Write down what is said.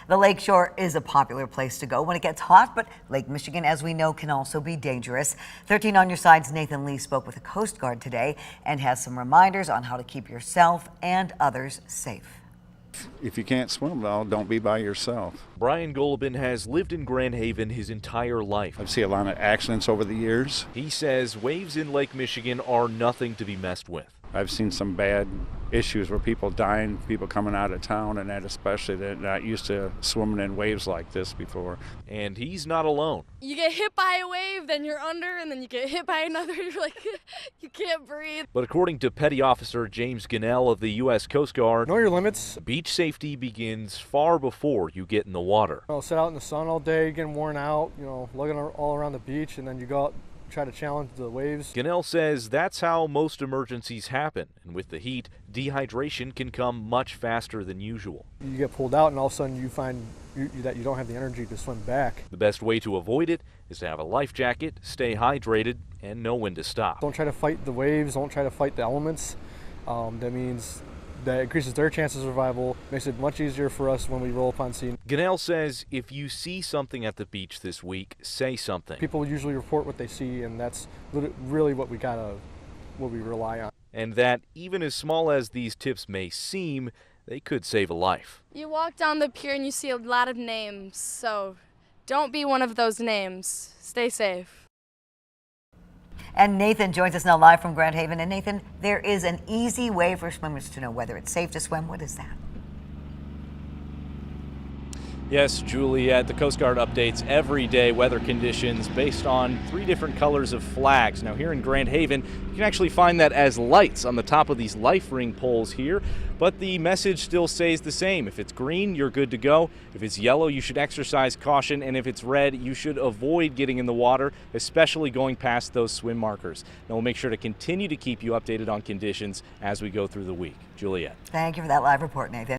The lakeshore is a popular place to go when it gets hot, but Lake Michigan, as we know, can also be dangerous. 13 on Your Side's Nathan Lee spoke with a Coast Guard today and has some reminders on how to keep yourself and others safe. If you can't swim well, don't be by yourself. Brian Golubin has lived in Grand Haven his entire life. I've seen a lot of accidents over the years. He says waves in Lake Michigan are nothing to be messed with. I've seen some bad issues where people dying, people coming out of town, and that especially they're not used to swimming in waves like this before. And he's not alone. You get hit by a wave, then you're under, and then you get hit by another, you're like, you can't breathe. But according to Petty Officer James Gunnell of the U.S. Coast Guard, know your limits. Beach safety begins far before you get in the water. Sit out in the sun all day, getting worn out, looking all around the beach, and then you go out, try to challenge the waves. Gunnell says that's how most emergencies happen, and with the heat, dehydration can come much faster than usual. You get pulled out, and all of a sudden you find that you don't have the energy to swim back. The best way to avoid it is to have a life jacket, stay hydrated, and know when to stop. Don't try to fight the waves, don't try to fight the elements. That means that increases their chances of survival, makes it much easier for us when we roll upon scene. Gunnell says if you see something at the beach this week, say something. People usually report what they see, and that's really what we rely on. And that even as small as these tips may seem, they could save a life. You walk down the pier and you see a lot of names, so don't be one of those names. Stay safe. And Nathan joins us now live from Grand Haven. And Nathan, there is an easy way for swimmers to know whether it's safe to swim. What is that? Yes, Juliet, the Coast Guard updates everyday weather conditions based on 3 different colors of flags. Now here in Grand Haven, you can actually find that as lights on the top of these life ring poles here, but the message still stays the same. If it's green, you're good to go. If it's yellow, you should exercise caution, and if it's red, you should avoid getting in the water, especially going past those swim markers. Now we'll make sure to continue to keep you updated on conditions as we go through the week. Juliet. Thank you for that live report, Nathan.